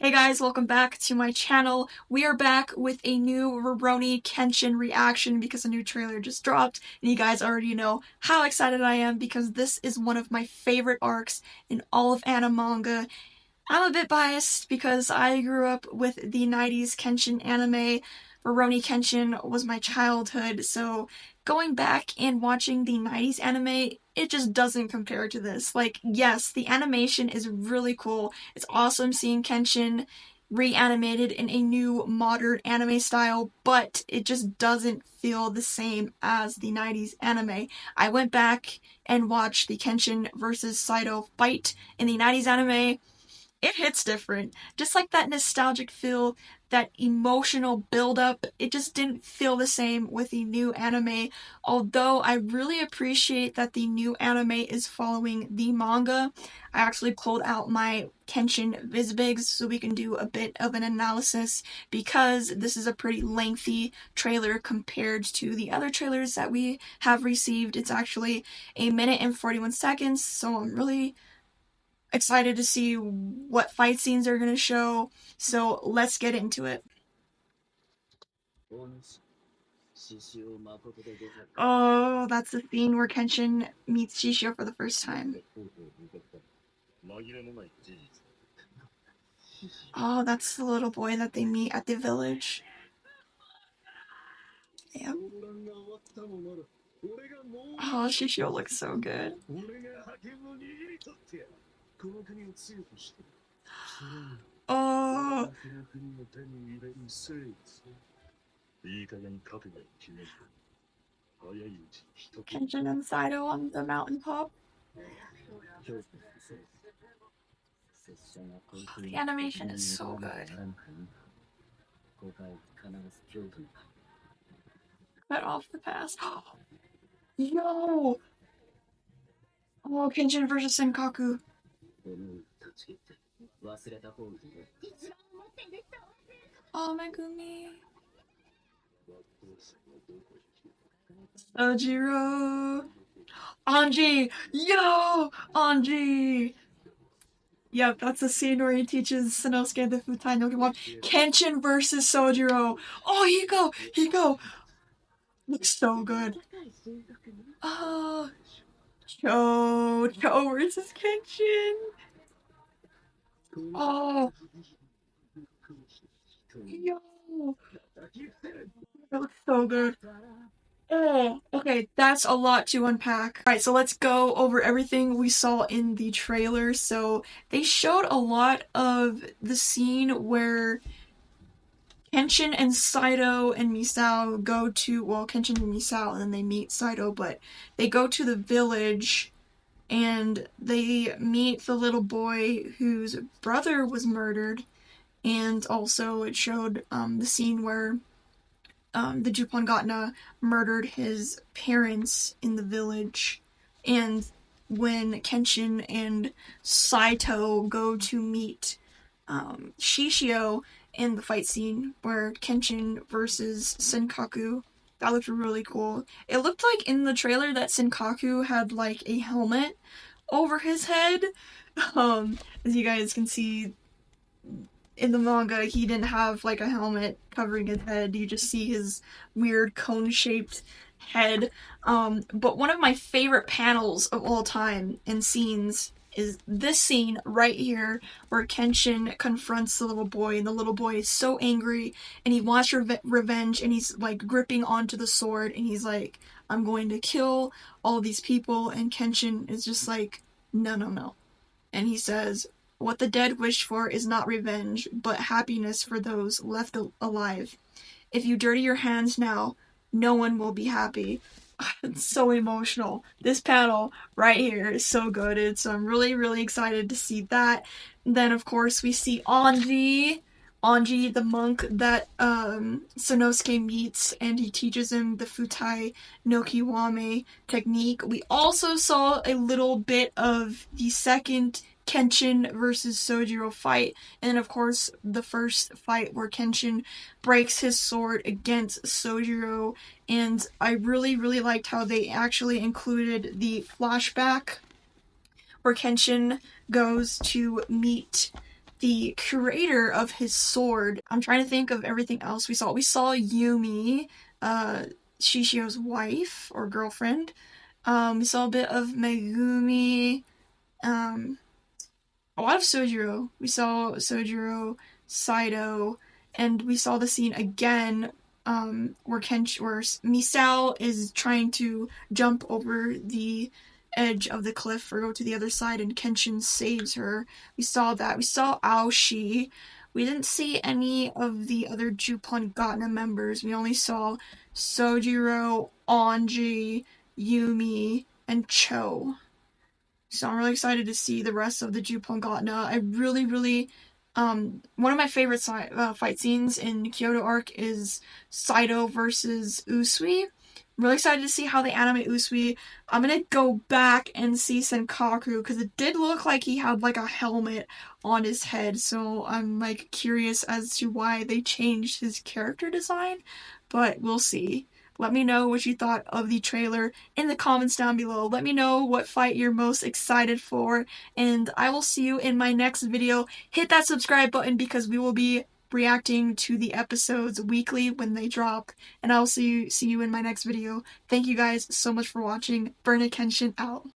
Hey guys, welcome back to my channel. We are back with a new Rurouni Kenshin reaction because a new trailer just dropped, and you guys already know how excited I am because this is one of my favorite arcs in all of anime manga. I'm a bit biased because I grew up with the 90s Kenshin anime. Rurouni Kenshin was my childhood, so going back and watching the 90s anime, it just doesn't compare to this. Like, yes, the animation is really cool. It's awesome seeing Kenshin reanimated in a new modern anime style, but it just doesn't feel the same as the 90s anime. I went back and watched the Kenshin versus Saito fight in the 90s anime. It hits different. Just like that nostalgic feel, that emotional build-up, it just didn't feel the same with the new anime. Although I really appreciate that the new anime is following the manga. I actually pulled out my Kenshin Visbigs so we can do a bit of an analysis because this is a pretty lengthy trailer compared to the other trailers that we have received. It's actually a minute and 41 seconds, so I'm really excited to see what fight scenes are going to show, so let's get into it. Oh, that's the scene where Kenshin meets Shishio for the first time. Oh, that's the little boy that they meet at the village. Yep. Oh, Shishio looks so good. Oh. Kenshin and Saito on the mountaintop. The animation is so good. Cut off the past. Yo! Oh, Kenshin versus Senkaku. Oh, Megumi. Sojiro. Anji! Yo! Anji! Yep, that's the scene where he teaches Sanosuke the Futai no Kiwami. Kenshin versus Sojiro. Oh, Hiko! Looks so good. Oh, Cho versus Kenshin. Oh, yo, that looks so good. Oh, okay, that's a lot to unpack. Alright, so let's go over everything we saw in the trailer. So, they showed a lot of the scene where Kenshin and Saito and Misao go to, well, Kenshin and Misao, and then they meet Saito, but they go to the village and they meet the little boy whose brother was murdered. And also, it showed the scene where the Jupongatna murdered his parents in the village. And when Kenshin and Saito go to meet Shishio in the fight scene where Kenshin versus Senkaku, that looked really cool. It looked like in the trailer that Senkaku had like a helmet over his head. As you guys can see, in the manga, he didn't have like a helmet covering his head. You just see his weird cone-shaped head. But one of my favorite panels of all time and scenes is this scene right here where Kenshin confronts the little boy, and the little boy is so angry and he wants revenge, and he's like gripping onto the sword and he's like, I'm going to kill all these people, and Kenshin is just like, no. And he says, what the dead wish for is not revenge, but happiness for those left alive. If you dirty your hands now, no one will be happy. It's so emotional. This panel right here is so good. I'm really excited to see that. And then, of course, we see Anji, the monk that Sanosuke meets, and he teaches him the Futai no Kiwame technique. We also saw a little bit of the second Kenshin versus Sojiro fight, and then of course the first fight where Kenshin breaks his sword against Sojiro, and I really liked how they actually included the flashback where Kenshin goes to meet the creator of his sword. I'm trying to think of everything else we saw. We saw Yumi, uh, Shishio's wife or girlfriend. We saw a bit of Megumi. Um, a lot of Sojiro. We saw Sojiro, Saito, and we saw the scene again where Misao is trying to jump over the edge of the cliff or go to the other side, and Kenshin saves her. We saw that. We saw Aoshi. We didn't see any of the other Juppon Gatna members. We only saw Sojiro, Anji, Yumi, and Cho. So I'm really excited to see the rest of the Jupongatna. I really, one of my favorite fight scenes in Kyoto arc is Saito versus Usui. I'm really excited to see how they animate Usui. I'm gonna go back and see Senkaku because it did look like he had like a helmet on his head. So I'm like curious as to why they changed his character design, but we'll see. Let me know what you thought of the trailer in the comments down below. Let me know what fight you're most excited for, and I will see you in my next video. Hit that subscribe button because we will be reacting to the episodes weekly when they drop, and I will see you in my next video. Thank you guys so much for watching. Rurouni Kenshin out.